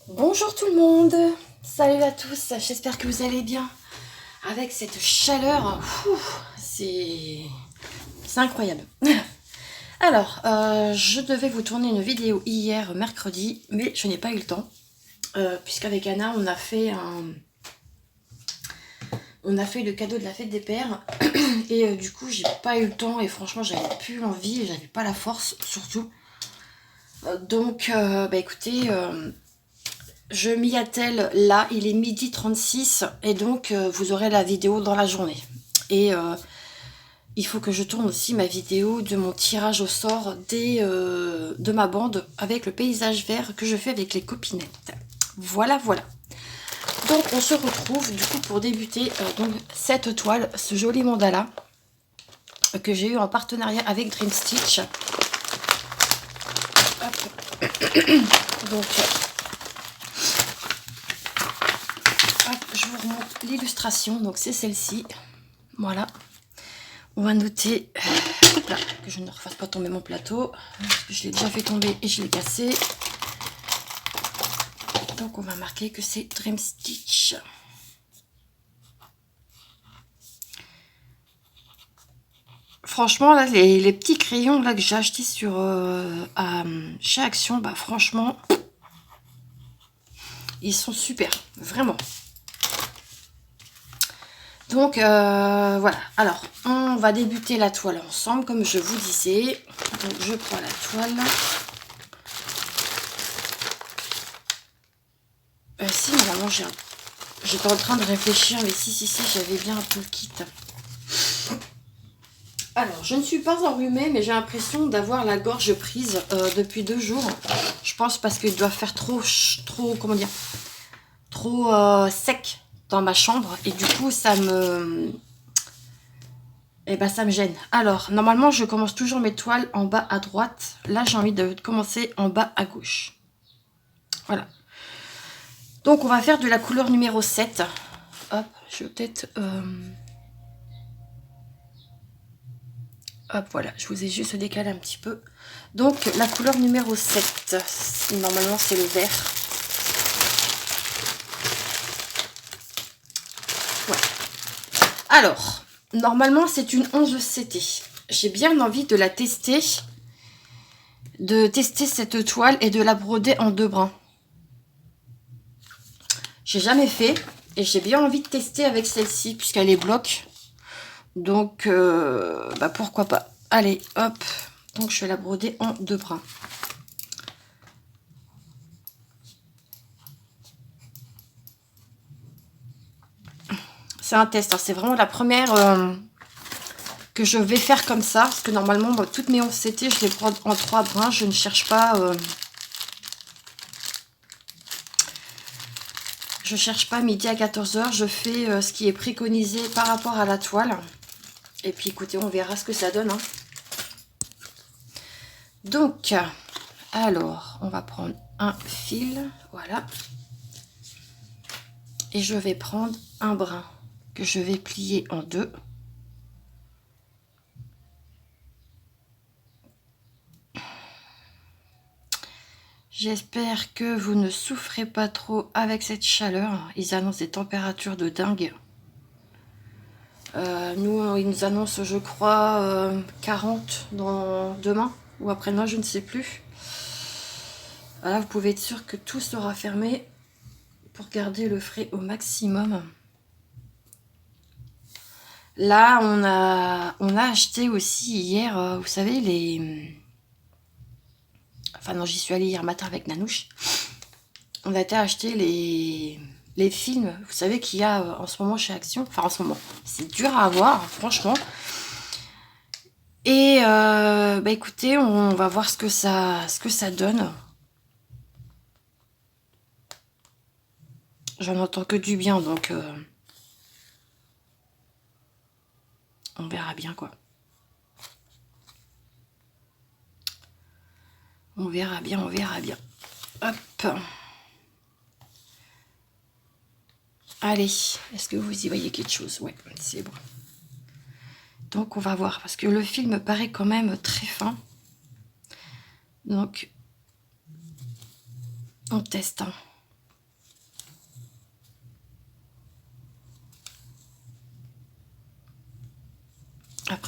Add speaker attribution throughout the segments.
Speaker 1: Bonjour tout le monde, salut à tous, j'espère que vous allez bien. Avec cette chaleur, c'est incroyable. Alors, je devais vous tourner une vidéo hier mercredi, mais je n'ai pas eu le temps. Puisqu'avec Anna, on a fait le cadeau de la fête des pères. Et du coup, j'ai pas eu le temps et franchement, j'avais plus l'envie et j'avais pas la force surtout. Donc, écoutez... je m'y attelle là, il est 12h36 et donc vous aurez la vidéo dans la journée. Et il faut que je tourne aussi ma vidéo de mon tirage au sort de ma bande avec le paysage vert que je fais avec les copinettes. Voilà, voilà. Donc on se retrouve du coup pour débuter donc cette toile, ce joli mandala que j'ai eu en partenariat avec Dream Stitch. Hop. Donc je vous remonte l'illustration, donc c'est celle-ci. Voilà. On va noter là, que je ne refasse pas tomber mon plateau. Parce que je l'ai déjà fait tomber et je l'ai cassé. Donc on va marquer que c'est Dream Stitch. Franchement, là, les petits crayons là, que j'ai achetés chez Action, bah franchement, ils sont super, vraiment. Donc voilà, alors on va débuter la toile ensemble comme je vous disais. Donc je prends la toile. Si, normalement j'étais en train de réfléchir, mais si, j'avais bien un peu le kit. Alors, je ne suis pas enrhumée, mais j'ai l'impression d'avoir la gorge prise depuis 2 jours. Je pense parce qu'il doit faire trop comment dire, trop sec dans ma chambre. Et du coup, ça me gêne. Alors, normalement, je commence toujours mes toiles en bas à droite. Là, j'ai envie de commencer en bas à gauche. Voilà. Donc, on va faire de la couleur numéro 7. Hop, je vais peut-être... Hop, voilà, je vous ai juste décalé un petit peu. Donc, la couleur numéro 7, normalement, c'est le vert. Ouais. Alors, normalement, c'est une 11 CT. J'ai bien envie de la tester, de tester cette toile et de la broder en 2 brins. J'ai jamais fait et j'ai bien envie de tester avec celle-ci puisqu'elle est bloc. Donc, pourquoi pas. Allez, hop. Donc, je vais la broder en 2 brins. C'est un test, hein. C'est vraiment la première que je vais faire comme ça. Parce que normalement, toutes mes 11 CT, je les prends en 3 brins. Je ne cherche pas... je cherche pas midi à 14h. Je fais ce qui est préconisé par rapport à la toile. Et puis écoutez, on verra ce que ça donne. Hein. Donc, alors, on va prendre un fil. Voilà. Et je vais prendre un brin que je vais plier en 2. J'espère que vous ne souffrez pas trop avec cette chaleur. Ils annoncent des températures de dingue. Nous, ils nous annoncent, je crois, 40 demain ou après-demain, je ne sais plus. Voilà, vous pouvez être sûr que tout sera fermé pour garder le frais au maximum. Là, on a acheté aussi hier, vous savez, les... Enfin non, j'y suis allée hier matin avec Nanouche. On a été acheter les films, vous savez, qu'il y a en ce moment chez Action. Enfin, en ce moment, c'est dur à avoir, franchement. Et écoutez, on va voir ce que ça donne. J'en entends que du bien, donc on verra bien, quoi. On verra bien, on verra bien. Hop. Allez, est-ce que vous y voyez quelque chose? Ouais, c'est bon. Donc on va voir, parce que le fil me paraît quand même très fin. Donc, on teste. Hein.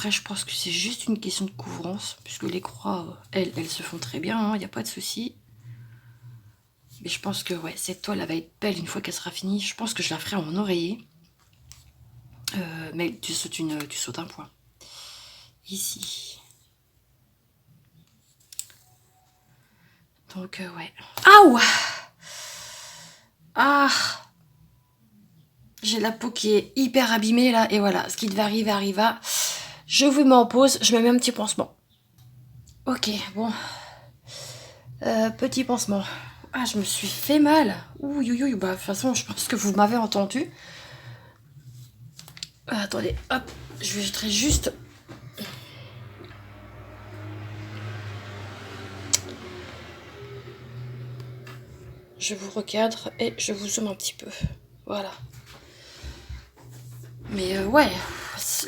Speaker 1: après, je pense que c'est juste une question de couvrance, puisque les croix, elles se font très bien, il n'y a pas de souci. Mais je pense que ouais, cette toile, elle va être belle une fois qu'elle sera finie. Je pense que je la ferai en oreiller. Mais tu sautes un point. Ici. Donc, ouais. Aouh! Ah! J'ai la peau qui est hyper abîmée là. Et voilà, ce qui devait arriver arriva. Je vous mets en pause. Je me mets un petit pansement. Ok, bon. Petit pansement. Ah, je me suis fait mal. Ouh, bah, de toute façon, je pense que vous m'avez entendu. Attendez, hop. Je vais juste... Je vous recadre et je vous zoome un petit peu. Voilà. Mais ouais,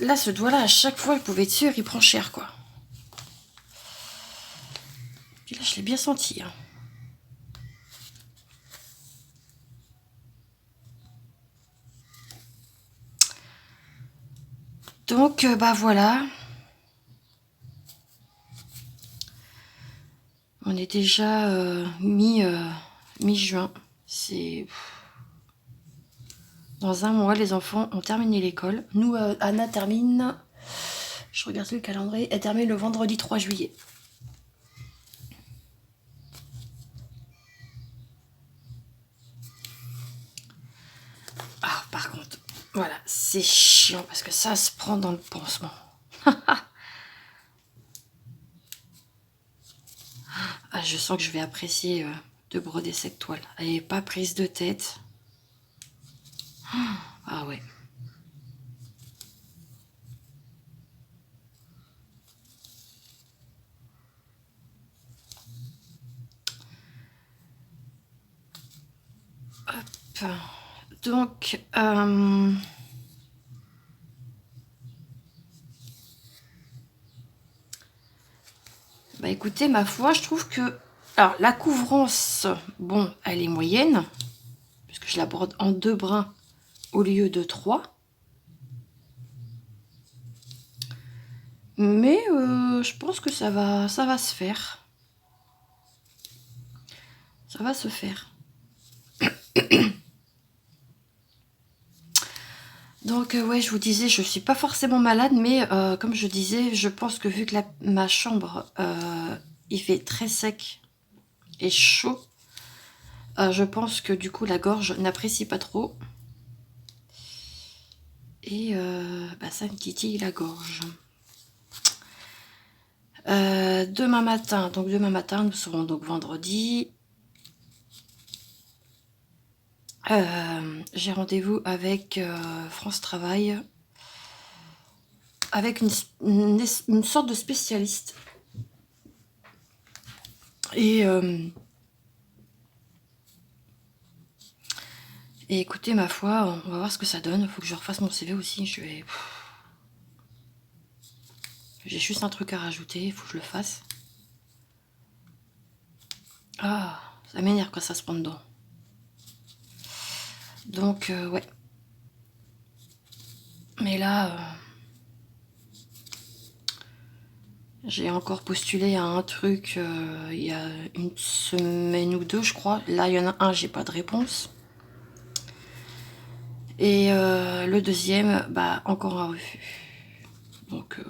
Speaker 1: là, ce doigt-là, à chaque fois, vous pouvez être sûr, il prend cher, quoi. Puis là, je l'ai bien senti. Hein. Donc, bah voilà. On est déjà mi-juin. C'est... Dans un mois, les enfants ont terminé l'école. Nous, Anna termine... Je regarde le calendrier. Elle termine le vendredi 3 juillet. Ah, par contre, voilà, c'est chiant parce que ça se prend dans le pansement. Ah, je sens que je vais apprécier de broder cette toile. Elle n'est pas prise de tête. Ah ouais. Hop. Donc, bah écoutez, ma foi, je trouve que... Alors, la couvrance, bon, elle est moyenne, puisque je la brode en 2 brins au lieu de 3. Mais je pense que ça va se faire. Ça va se faire. Donc ouais, je vous disais, je suis pas forcément malade, mais comme je disais, je pense que vu que ma chambre, il fait très sec et chaud, je pense que du coup la gorge n'apprécie pas trop. Et bah, ça me titille la gorge. Demain matin, nous serons donc vendredi. J'ai rendez-vous avec France Travail, avec une sorte de spécialiste. Et écoutez, ma foi, on va voir ce que ça donne. Il faut que je refasse mon CV aussi. J'ai juste un truc à rajouter, il faut que je le fasse. Ah, ça m'énerve quand ça se prend dedans. Donc, ouais. Mais là, j'ai encore postulé à un truc il y a une semaine ou 2, je crois. Là, il y en a un, j'ai pas de réponse. Et le deuxième, bah, encore un refus. Donc,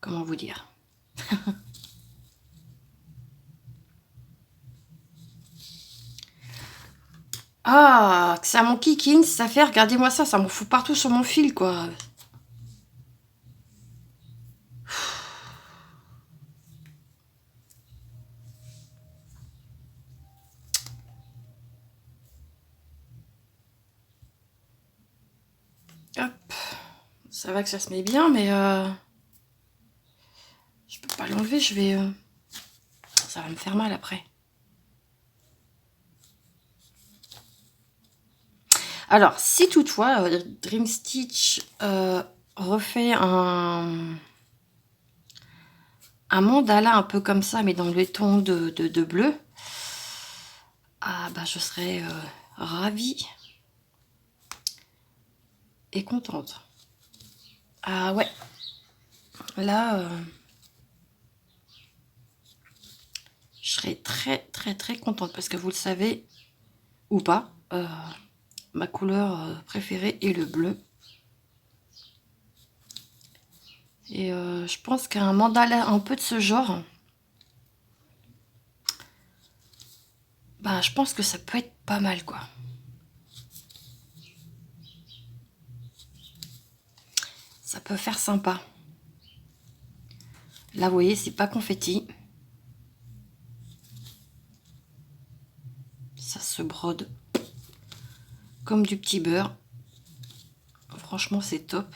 Speaker 1: comment vous dire? Ah, ça mon kikine, ça fait, regardez-moi ça, ça m'en fout partout sur mon fil, quoi. Hop, ça va que ça se met bien, mais je peux pas l'enlever, je vais... ça va me faire mal après. Alors, si toutefois, Dream Stitch refait un mandala un peu comme ça, mais dans le ton de bleu, Ah bah je serais ravie et contente. Ah ouais, là, je serais très très très contente parce que vous le savez ou pas, ma couleur préférée est le bleu. Et je pense qu'un mandala un peu de ce genre, bah je pense que ça peut être pas mal quoi. Ça peut faire sympa. Là vous voyez c'est pas confetti. Ça se brode comme du petit beurre. Franchement c'est top.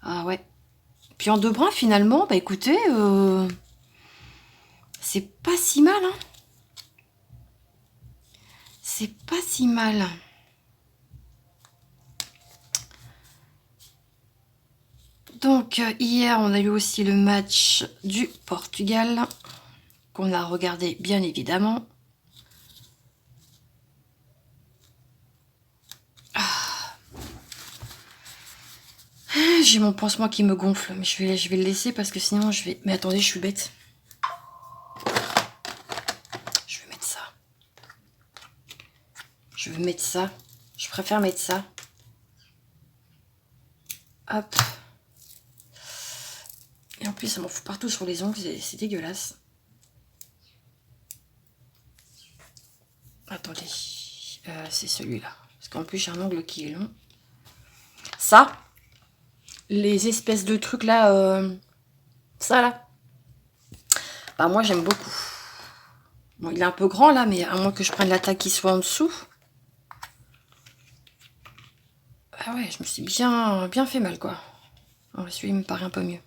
Speaker 1: Ah ouais. Puis en 2 brins finalement, bah écoutez, c'est pas si mal hein. C'est pas si mal. Donc hier on a eu aussi le match du Portugal qu'on a regardé bien évidemment. J'ai mon pansement qui me gonfle, mais je vais le laisser parce que sinon je vais... Mais attendez, je suis bête. Je vais mettre ça. Je vais mettre ça. Je préfère mettre ça. Hop. Et en plus, ça m'en fout partout sur les ongles, c'est dégueulasse. Attendez. C'est celui-là. Parce qu'en plus, j'ai un ongle qui est long. Ça, les espèces de trucs là, ça là. Bah moi, j'aime beaucoup. Bon, il est un peu grand là, mais à moins que je prenne la taille qui soit en dessous. Ah ouais, je me suis bien fait mal quoi. Oh, celui-là, il me paraît un peu mieux.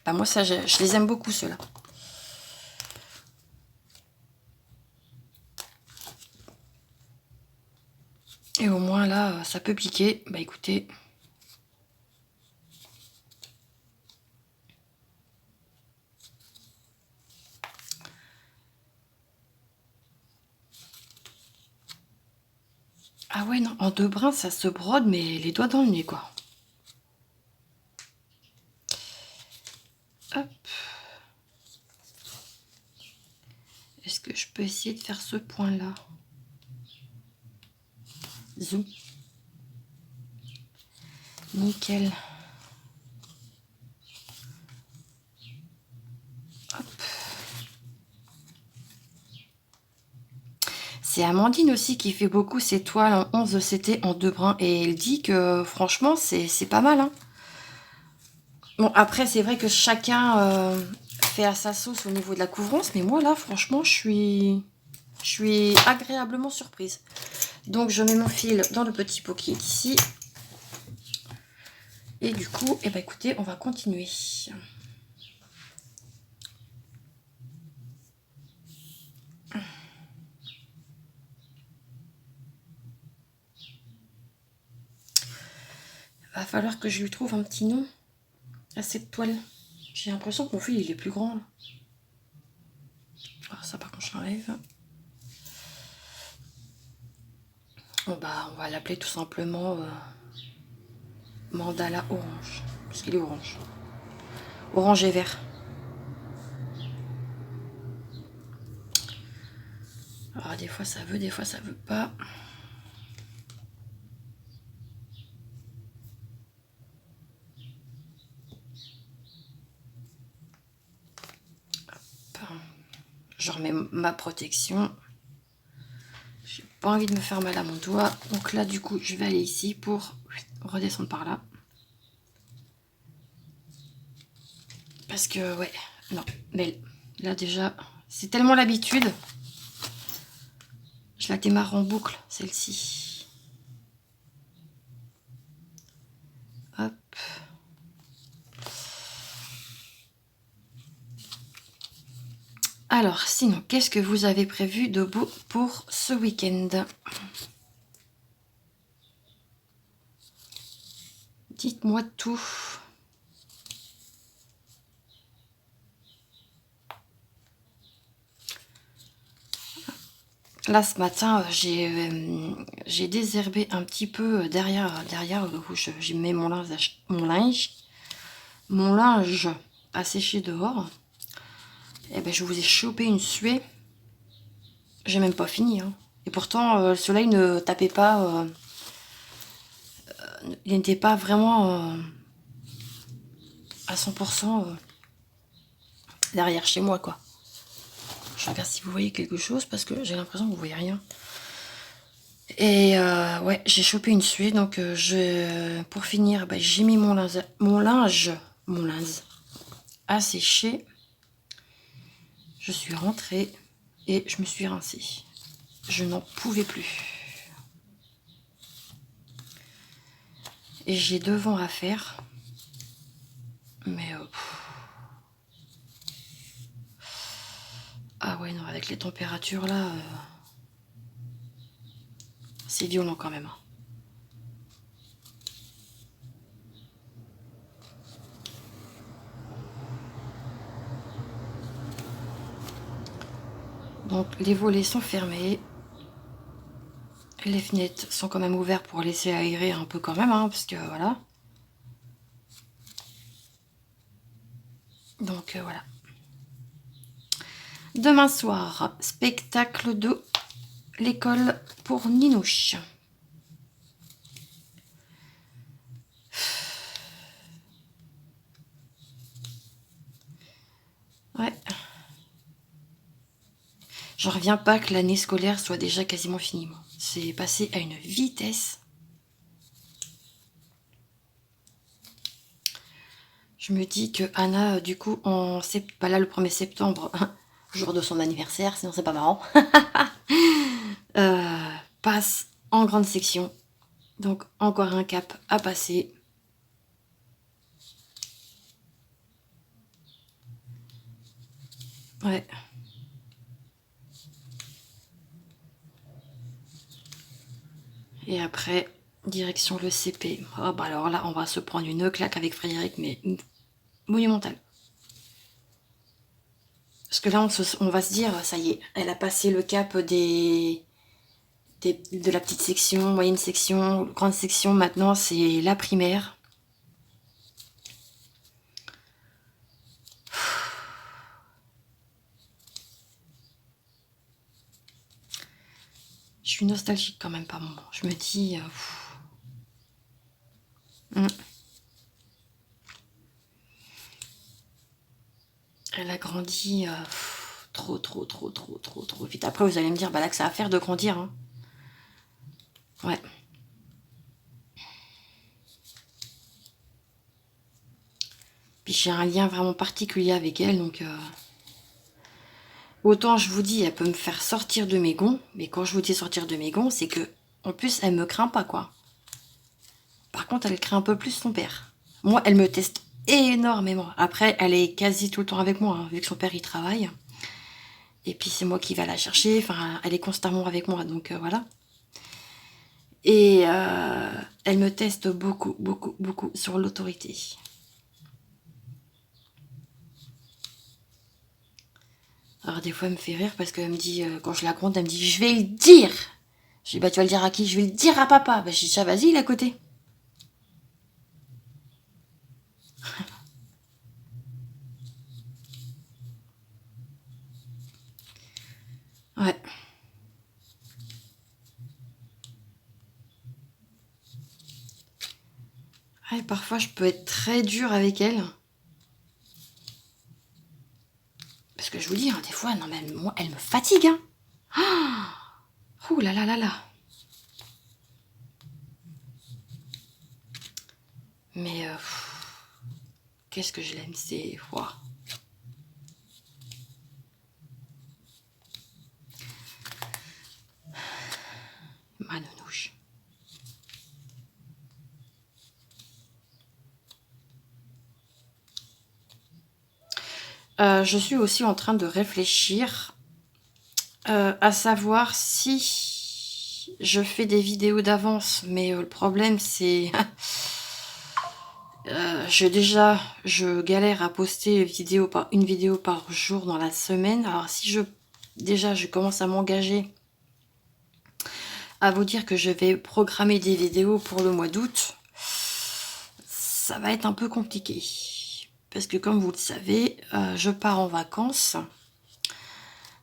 Speaker 1: Bah moi, ça, je les aime beaucoup ceux-là. Et au moins là, ça peut piquer. Bah écoutez. Ah ouais, non, en 2 brins, ça se brode, mais les doigts dans le nez, quoi. Hop. Est-ce que je peux essayer de faire ce point-là? Zoom. Nickel. Hop. C'est Amandine aussi qui fait beaucoup ses toiles en 11 CT en 2 brins. Et elle dit que franchement, c'est pas mal. Hein. Bon, après, c'est vrai que chacun fait à sa sauce au niveau de la couvrance. Mais moi, là, franchement, je suis agréablement surprise. Donc, je mets mon fil dans le petit pot qui est ici. Et du coup, eh ben, écoutez, on va continuer. Va falloir que je lui trouve un petit nom à cette toile. J'ai l'impression que mon fil il est plus grand. Là. Ah, ça par contre je l'enlève. Bon, bah, on va l'appeler tout simplement mandala orange. Parce qu'il est orange. Orange et vert. Alors des fois ça veut, des fois ça veut pas. Hop. Je remets ma protection. J'ai pas envie de me faire mal à mon doigt. Donc là du coup je vais aller ici pour redescendre par là. Parce que ouais, non, mais là déjà, c'est tellement l'habitude. Je la démarre en boucle, celle-ci. Hop. Alors, sinon, qu'est-ce que vous avez prévu de beau pour ce week-end? Dites-moi tout. Là, ce matin, j'ai désherbé un petit peu derrière où j'y mets mon linge à sécher dehors. Et ben, je vous ai chopé une suée. J'ai même pas fini. Hein. Et pourtant, le soleil ne tapait pas. Il n'était pas vraiment à 100% derrière chez moi, quoi. Je regarde si vous voyez quelque chose parce que j'ai l'impression que vous voyez rien. Et ouais, j'ai chopé une suée. Donc, pour finir, bah, j'ai mis mon linge à sécher. Je suis rentrée et je me suis rincée. Je n'en pouvais plus. Et j'ai 2 vents à faire. Mais ah ouais, non, avec les températures là, c'est violent quand même. Donc les volets sont fermés. Les fenêtres sont quand même ouvertes pour laisser aérer un peu quand même, hein, parce que voilà. Donc voilà. Demain soir, spectacle de l'école pour Ninouche. Ouais. J'en reviens pas que l'année scolaire soit déjà quasiment finie. C'est passé à une vitesse. Je me dis que Anna, du coup, pas là le 1er septembre, jour de son anniversaire, sinon c'est pas marrant, passe en grande section. Donc encore un cap à passer. Ouais. Et après, direction le CP. Oh, bah alors là, on va se prendre une claque avec Frédéric, mais monumentale. Parce que là, on va se dire, ça y est, elle a passé le cap de la petite section, moyenne section, grande section. Maintenant, c'est la primaire. Je suis nostalgique quand même par moment. Je me dis... Elle a grandi trop vite. Après, vous allez me dire, bah là, que ça a à faire de grandir. Hein. Ouais. Puis j'ai un lien vraiment particulier avec elle, donc... Autant je vous dis, elle peut me faire sortir de mes gonds, mais quand je vous dis sortir de mes gonds, c'est que, en plus, elle me craint pas, quoi. Par contre, elle craint un peu plus son père. Moi, elle me teste énormément. Après, elle est quasi tout le temps avec moi, hein, vu que son père, il travaille. Et puis, c'est moi qui vais la chercher. Enfin, elle est constamment avec moi, donc voilà. Et elle me teste beaucoup sur l'autorité. Alors des fois elle me fait rire parce qu'elle me dit, quand je la gronde, elle me dit, je vais le dire. Je dis, bah tu vas le dire à qui? Je vais le dire à papa. Bah je dis, ça vas-y, il est à côté. Ouais. Ouais, parfois je peux être très dure avec elle. Parce que je vous dis, hein, des fois, non mais moi, elle me fatigue. Hein. Ouh là là là là. Mais qu'est-ce que je l'aime, c'est... Wow. Ma nounouche. Je suis aussi en train de réfléchir à savoir si je fais des vidéos d'avance, mais le problème c'est... je galère à poster une vidéo par jour dans la semaine. Alors si je commence à m'engager à vous dire que je vais programmer des vidéos pour le mois d'août, ça va être un peu compliqué. Parce que comme vous le savez, je pars en vacances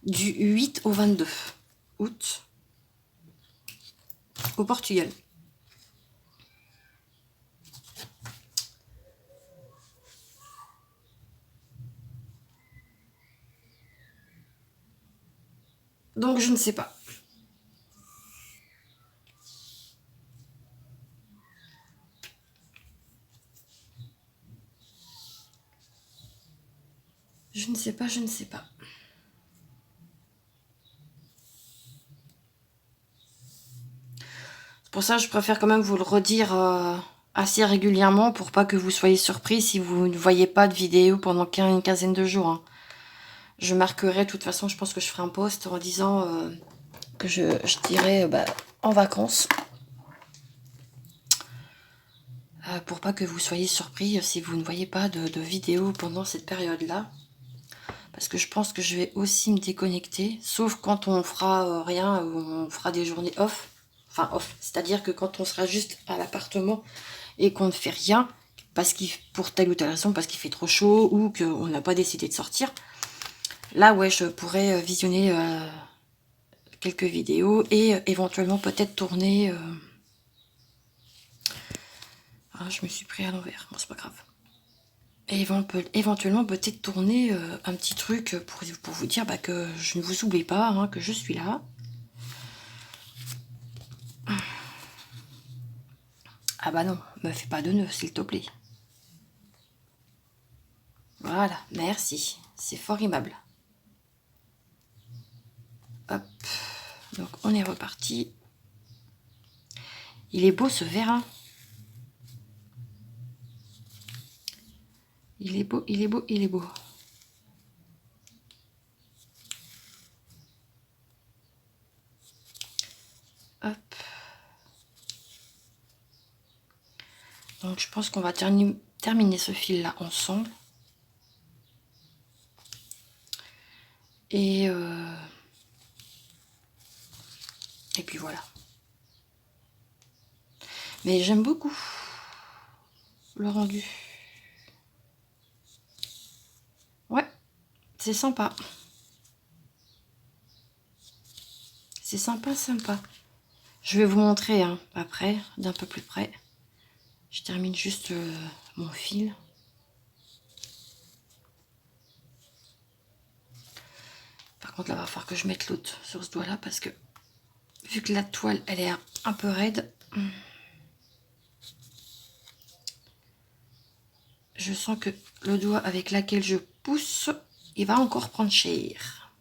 Speaker 1: du 8 au 22 août au Portugal. Donc je ne sais pas. Je ne sais pas, je ne sais pas. C'est pour ça que je préfère quand même vous le redire assez régulièrement pour pas que vous soyez surpris si vous ne voyez pas de vidéo pendant une quinzaine de jours. Hein. Je marquerai, de toute façon, je pense que je ferai un post en disant que je dirais en vacances. Pour pas que vous soyez surpris si vous ne voyez pas de vidéo pendant cette période-là. Parce que je pense que je vais aussi me déconnecter, sauf quand on fera rien, ou on fera des journées off. Enfin off, c'est-à-dire que quand on sera juste à l'appartement et qu'on ne fait rien, parce pour telle ou telle raison, parce qu'il fait trop chaud ou qu'on n'a pas décidé de sortir, là ouais, je pourrais visionner quelques vidéos et éventuellement peut-être tourner... Ah, je me suis pris à l'envers, bon c'est pas grave. Et éventuellement peut-être tourner un petit truc pour vous dire que je ne vous oublie pas, hein, que je suis là. Ah bah non, me fais pas de nœud, s'il te plaît. Voilà, merci. C'est fort aimable. Hop. Donc on est reparti. Il est beau ce verre, hein. Il est beau, il est beau, il est beau. Hop. Donc je pense qu'on va terminer ce fil là ensemble. Et puis voilà. Mais j'aime beaucoup le rendu. Ouais, c'est sympa. C'est sympa, sympa. Je vais vous montrer hein, après, d'un peu plus près. Je termine juste mon fil. Par contre, là, il va falloir que je mette l'autre sur ce doigt-là parce que vu que la toile, elle est un peu raide, je sens que le doigt avec lequel je pousse, il va encore prendre cher.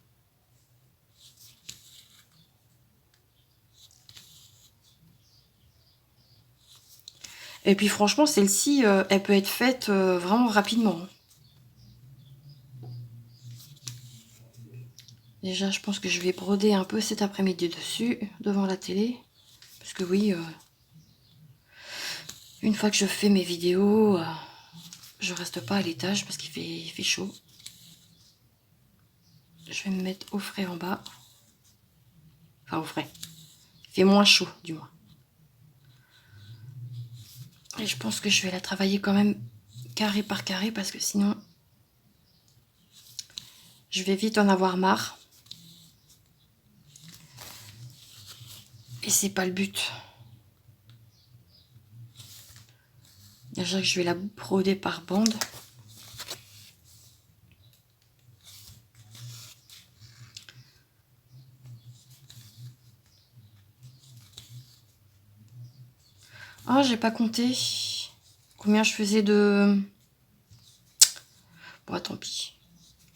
Speaker 1: Et puis franchement, celle-ci, elle peut être faite vraiment rapidement. Déjà, je pense que je vais broder un peu cet après-midi dessus, devant la télé. Parce que oui, une fois que je fais mes vidéos, je reste pas à l'étage parce qu'il fait chaud. Je vais me mettre au frais en bas. Enfin, au frais. Il fait moins chaud, du moins. Et je pense que je vais la travailler quand même carré par carré parce que sinon, je vais vite en avoir marre. Et c'est pas le but. Déjà que je vais la broder par bande. Ah, j'ai pas compté combien je faisais de... Bon, tant pis.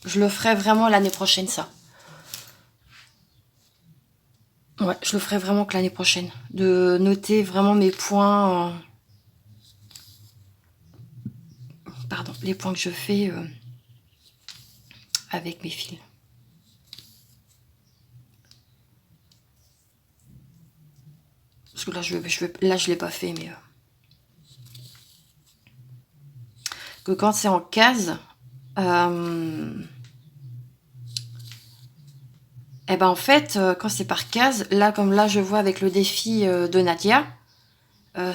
Speaker 1: Je le ferai vraiment l'année prochaine, ça. Ouais, je le ferai vraiment que l'année prochaine. De noter vraiment mes points... Pardon, les points que je fais avec mes fils. Parce que là, je l'ai pas fait, mais... Que quand c'est en case... Et ben en fait, quand c'est par case, là comme là je vois avec le défi de Nadia,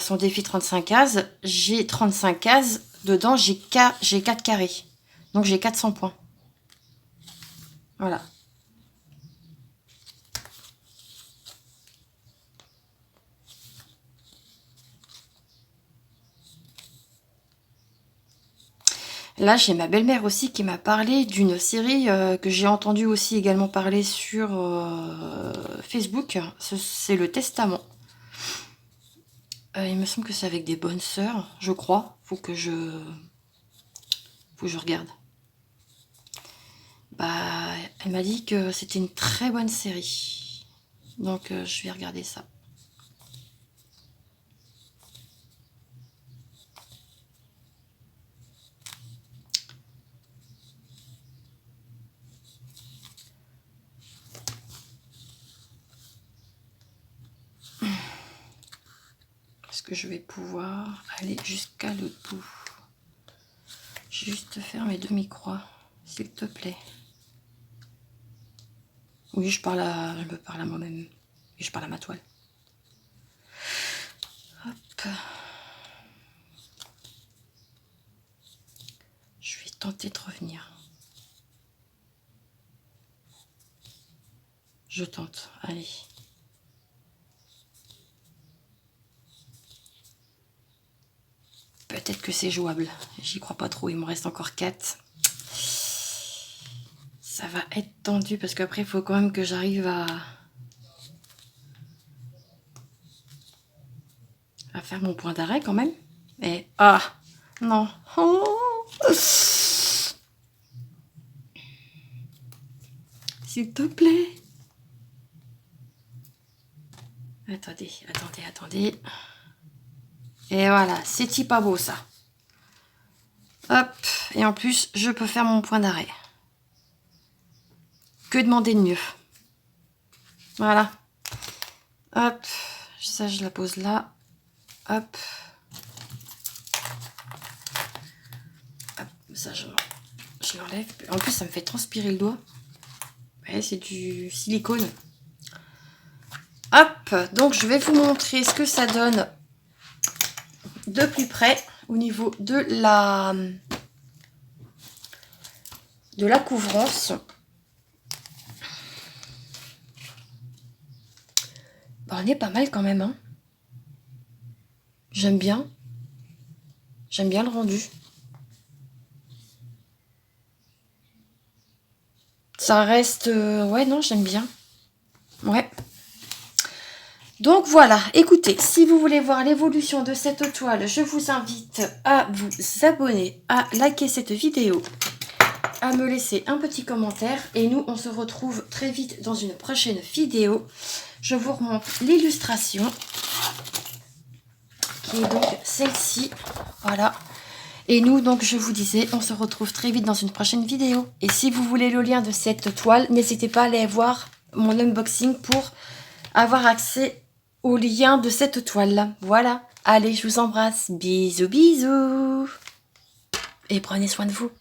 Speaker 1: son défi 35 cases, j'ai 35 cases, dedans j'ai 4 carrés. Donc j'ai 400 points. Voilà. Là, j'ai ma belle-mère aussi qui m'a parlé d'une série que j'ai entendu aussi également parler sur Facebook. C'est Le Testament. Il me semble que c'est avec des bonnes sœurs, je crois. Faut que je regarde. Bah, elle m'a dit que c'était une très bonne série. Donc, je vais regarder ça. Est-ce que je vais pouvoir aller jusqu'à l'autre bout? Juste faire mes demi-croix, s'il te plaît. Oui, je me parle à moi-même. Et je parle à ma toile. Hop. Je vais tenter de revenir. Je tente. Allez. Peut-être que c'est jouable. J'y crois pas trop. Il me reste encore 4. Ça va être tendu parce qu'après, il faut quand même que j'arrive à faire mon point d'arrêt quand même. Et ah non. Oh. S'il te plaît. Attendez. Et voilà, c'est pas beau ça. Hop, et en plus, je peux faire mon point d'arrêt. Que demander de mieux? Voilà. Hop, ça je la pose là. Hop. Hop, ça je l'enlève. En plus, ça me fait transpirer le doigt. Ouais, c'est du silicone. Hop, donc je vais vous montrer ce que ça donne de plus près au niveau de la couvrance. Bah, on est pas mal quand même, hein. J'aime bien le rendu. Ça reste... ouais, non, j'aime bien. Ouais. Donc voilà, écoutez, si vous voulez voir l'évolution de cette toile, je vous invite à vous abonner, à liker cette vidéo, à me laisser un petit commentaire. Et nous, on se retrouve très vite dans une prochaine vidéo. Je vous remonte l'illustration, qui est donc celle-ci. Voilà. Et nous, donc, je vous disais, on se retrouve très vite dans une prochaine vidéo. Et si vous voulez le lien de cette toile, n'hésitez pas à aller voir mon unboxing pour avoir accès au lien de cette toile-là. Voilà. Allez, je vous embrasse. Bisous, bisous. Et prenez soin de vous.